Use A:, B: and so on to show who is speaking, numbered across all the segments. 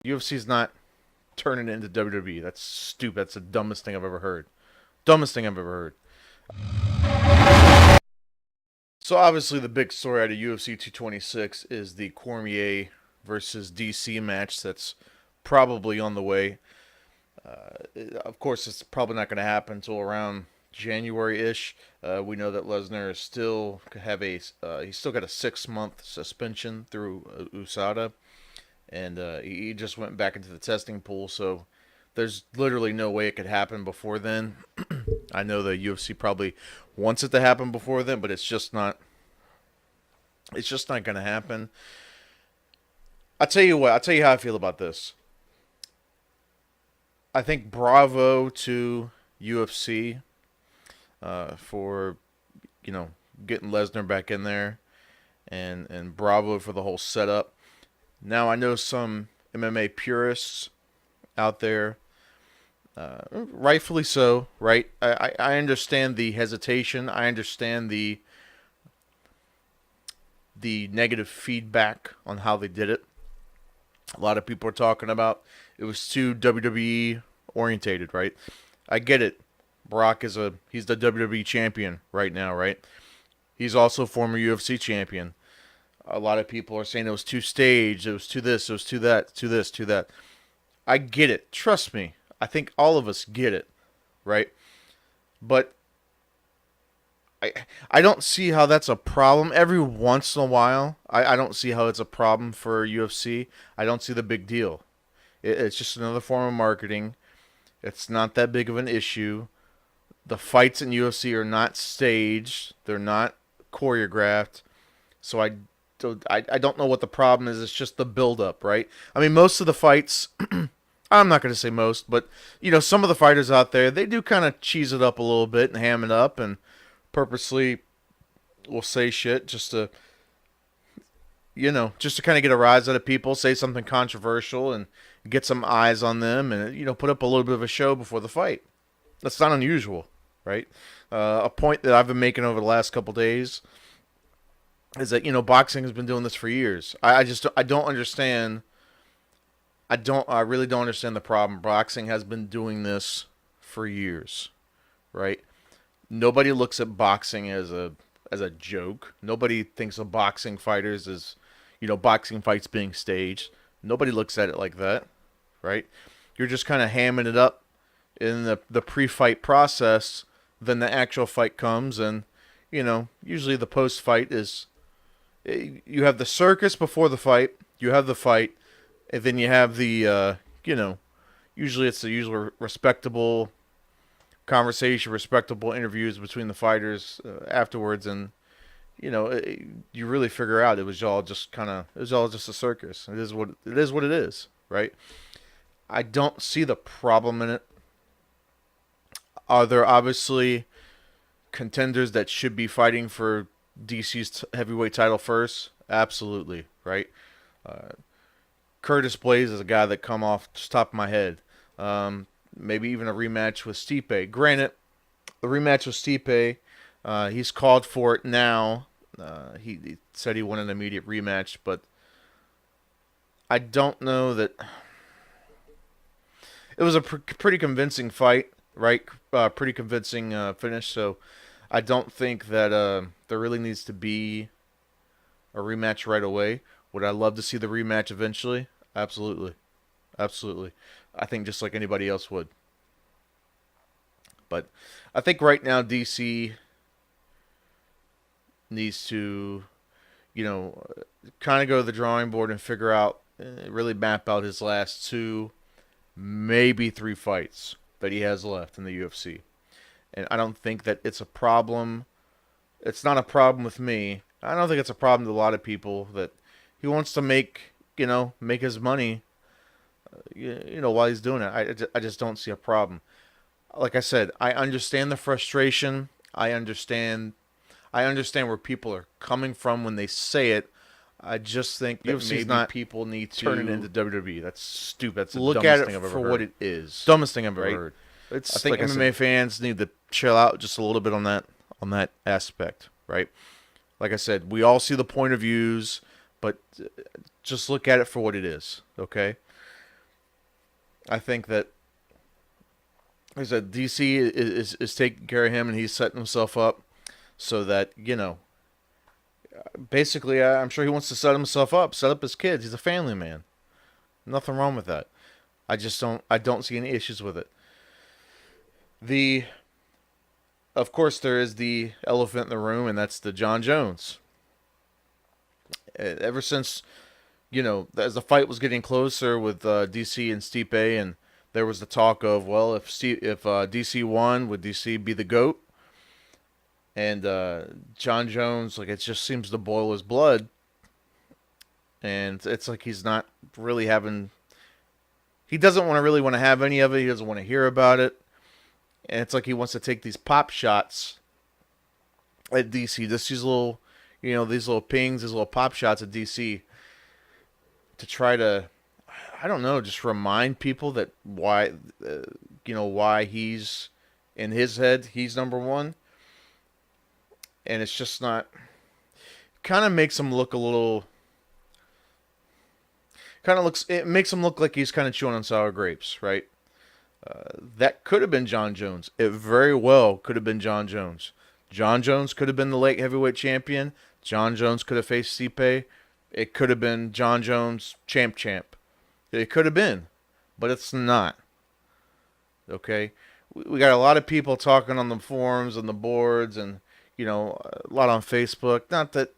A: UFC's not turning it into WWE. That's stupid. That's the dumbest thing I've ever heard. Dumbest thing I've ever heard. So obviously the big story out of UFC 226 is the Cormier versus DC match that's probably on the way. Of course, it's probably not going to happen until around January-ish. We know that Lesnar is still have he's still got a 6-month suspension through USADA, and he just went back into the testing pool. So there's literally no way it could happen before then. I know the UFC probably wants it to happen before then, but it's just not. It's just not going to happen. I'll tell you what. I'll tell you how I feel about this. I think bravo to UFC for getting Lesnar back in there, and bravo for the whole setup. Now I know some MMA purists out there, rightfully so, right? I understand the hesitation. I understand the negative feedback on how they did it. A lot of people are talking about it was too WWE orientated, right? I get it. Brock he's the WWE champion right now, right? He's also former UFC champion. A lot of people are saying it was too staged, it was too this, it was too that, too this, too that. I get it. Trust me. I think all of us get it, right? But I don't see how that's a problem. Every once in a while, I don't see how it's a problem for UFC. I don't see the big deal. It's just another form of marketing. It's not that big of an issue. The fights in UFC are not staged. They're not choreographed. So I don't know what the problem is. It's just the build-up, right? I mean, most of the fights, I'm not going to say most, but, some of the fighters out there, they do kind of cheese it up a little bit and ham it up and purposely will say shit just to kind of get a rise out of people, say something controversial and get some eyes on them and, put up a little bit of a show before the fight. That's not unusual, right? A point that I've been making over the last couple days is that, boxing has been doing this for years. I don't understand. I really don't understand the problem. Boxing has been doing this for years, right? Nobody looks at boxing as a joke. Nobody thinks of boxing fighters as, boxing fights being staged. Nobody looks at it like that, right? You're just kind of hamming it up in the pre-fight process. Then the actual fight comes, and usually the post-fight is you have the circus before the fight, you have the fight, and then you have the usually it's the usual respectable conversation, respectable interviews between the fighters afterwards, and you really figure out it was all just a circus. It is what it is, right? I don't see the problem in it. Are there obviously contenders that should be fighting for DC's heavyweight title first? Absolutely, right? Curtis Blaze is a guy that come off just top of my head. Maybe even a rematch with Stipe. Granted, the rematch with Stipe, he's called for it now. He said he wanted an immediate rematch, but I don't know that. It was a pretty convincing fight, right? Pretty convincing finish. So I don't think that there really needs to be a rematch right away. Would I love to see the rematch eventually? Absolutely. Absolutely. I think just like anybody else would. But I think right now DC needs to, kind of go to the drawing board and figure out, really map out his last 2, maybe 3 fights that he has left in the UFC. And I don't think that it's a problem. It's not a problem with me. I don't think it's a problem to a lot of people that he wants to make his money, while he's doing it. I just don't see a problem. Like I said, I understand the frustration. I understand where people are coming from when they say it. I just think that
B: UFC's
A: maybe
B: not
A: people need to
B: turn it into WWE. That's stupid. That's the
A: look
B: dumbest
A: at it
B: thing I've ever
A: for
B: heard.
A: what it is.
B: Dumbest thing I've ever
A: Right?
B: heard. It's
A: I think
B: like
A: MMA fans need to chill out just a little bit on that aspect, right? Like I said, we all see the point of views, but just look at it for what it is, okay? I think that, like I said, DC is taking care of him, and he's setting himself up so that, basically, I'm sure he wants to set himself up, set up his kids. He's a family man. Nothing wrong with that. I don't see any issues with it. The Of course, there is the elephant in the room, and that's the John Jones. Ever since, as the fight was getting closer with DC and Stipe, and there was the talk of, well, if DC won, would DC be the GOAT? And John Jones, like, it just seems to boil his blood, and it's like he's not really having. He doesn't really want to have any of it. He doesn't want to hear about it, and it's like he wants to take these pop shots at DC, just these little, these little pings, these little pop shots at DC, to try to, I don't know, just remind people that why he's, in his head, he's number one. And it's just not, kind of makes him look a little, it makes him look like he's kind of chewing on sour grapes, right? That could have been John Jones. It very well could have been John Jones. John Jones could have been the light heavyweight champion. John Jones could have faced Stipe. It could have been John Jones champ. It could have been, but it's not. Okay? We got a lot of people talking on the forums and the boards, and, a lot on Facebook. Not that,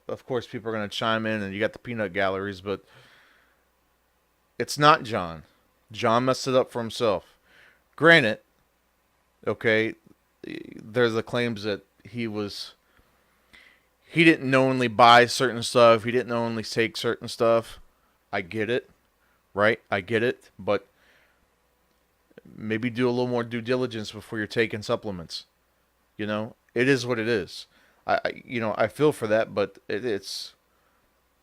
A: of course people are going to chime in, and you got the peanut galleries, but it's not John. John messed it up for himself. Granted, okay, there's the claims that he didn't knowingly buy certain stuff. He didn't knowingly take certain stuff. I get it, right? I get it, but maybe do a little more due diligence before you're taking supplements. It is what it is. I feel for that, but it's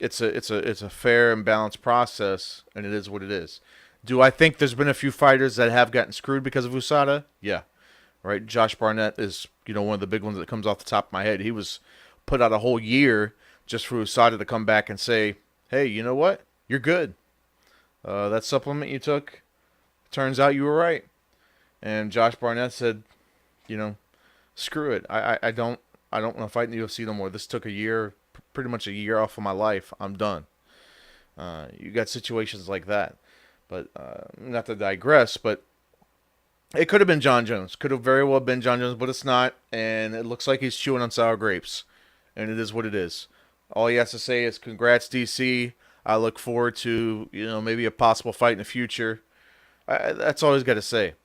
A: a fair and balanced process, and it is what it is. Do I think there's been a few fighters that have gotten screwed because of USADA? Yeah. Right? Josh Barnett is, one of the big ones that comes off the top of my head. He was put out a whole year just for USADA to come back and say, hey, you know what? You're good. That supplement you took, turns out you were right. And Josh Barnett said, screw it. I don't want to fight in the UFC no more. This took a year, pretty much a year off of my life. I'm done. You got situations like that. But not to digress, but it could have been John Jones. Could have very well been John Jones, but it's not. And it looks like he's chewing on sour grapes. And it is what it is. All he has to say is, congrats, DC. I look forward to, maybe a possible fight in the future. That's all he's got to say.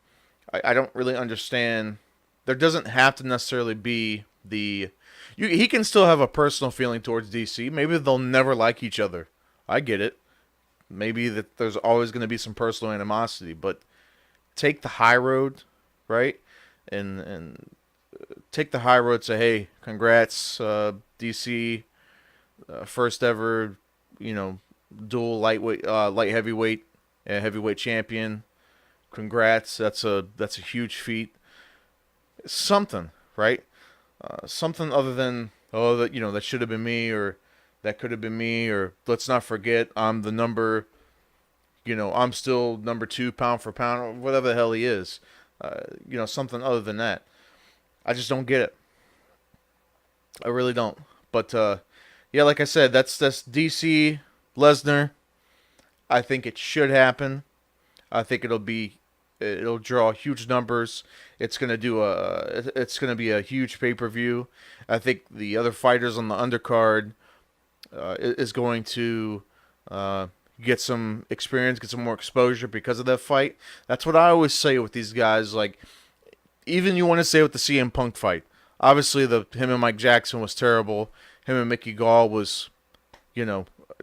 A: I don't really understand. There doesn't have to necessarily be he can still have a personal feeling towards DC. Maybe they'll never like each other. I get it. Maybe that there's always going to be some personal animosity, but take the high road, right? And take the high road. Say, hey, congrats, DC, first ever, dual light heavyweight, heavyweight champion. Congrats. That's a huge feat. Something, right? Something other than, oh, that should have been me, or that could have been me, or let's not forget I'm the number, I'm still number 2 pound for pound, or whatever the hell he is. Something other than that. I just don't get it. I really don't. But yeah, like I said, that's DC Lesnar. I think it should happen. I think it'll draw huge numbers. It's gonna be a huge pay-per-view. I think the other fighters on the undercard is going to get some experience, get some more exposure because of that fight. That's what I always say with these guys. Like, even you want to say with the CM Punk fight. Obviously, him and Mike Jackson was terrible. Him and Mickey Gall was,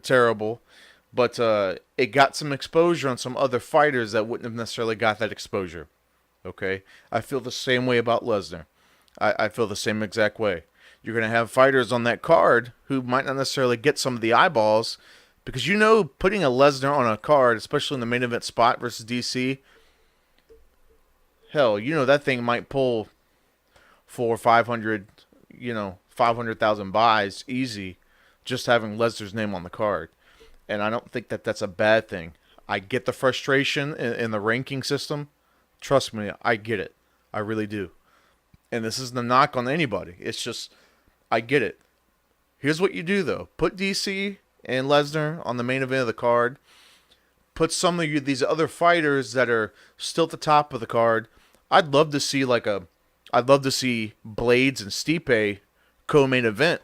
A: terrible. But it got some exposure on some other fighters that wouldn't have necessarily got that exposure. Okay? I feel the same way about Lesnar. I feel the same exact way. You're going to have fighters on that card who might not necessarily get some of the eyeballs, because putting a Lesnar on a card, especially in the main event spot versus DC, hell, that thing might pull 400 or 500, 500,000 buys easy, just having Lesnar's name on the card. And I don't think that that's a bad thing. I get the frustration in the ranking system. Trust me, I get it. I really do. And this isn't a knock on anybody. It's just, I get it. Here's what you do, though. Put DC and Lesnar on the main event of the card. Put some of these other fighters that are still at the top of the card. I'd love to see Blades and Stipe co-main event,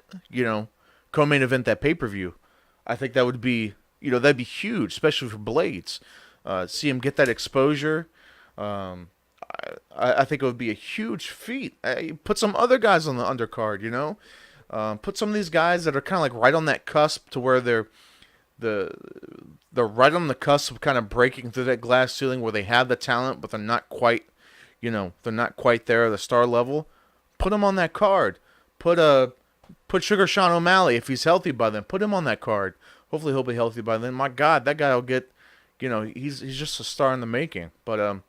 A: co-main event that pay-per-view. I think that would be, that'd be huge, especially for Blades. See him get that exposure. I think it would be a huge feat. Put some other guys on the undercard, Put some of these guys that are kind of like right on that cusp to where they're right on the cusp of kind of breaking through that glass ceiling where they have the talent, but they're not quite, they're not quite there at the star level. Put them on that card. Put Sugar Sean O'Malley, if he's healthy by then. Put him on that card. Hopefully he'll be healthy by then. My God, that guy will get, he's just a star in the making. But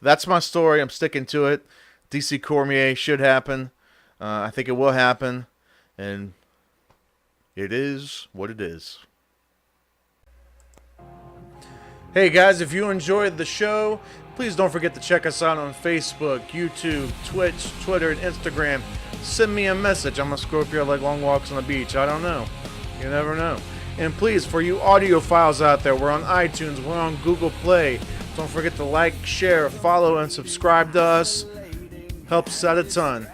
A: that's my story. I'm sticking to it. DC Cormier should happen. I think it will happen. And it is what it is. Hey guys, if you enjoyed the show, please don't forget to check us out on Facebook, YouTube, Twitch, Twitter, and Instagram. Send me a message. I'm a Scorpio like long walks on the beach. I don't know. You never know. And please, for you audiophiles out there, we're on iTunes, we're on Google Play. Don't forget to like, share, follow, and subscribe to us. Helps out a ton.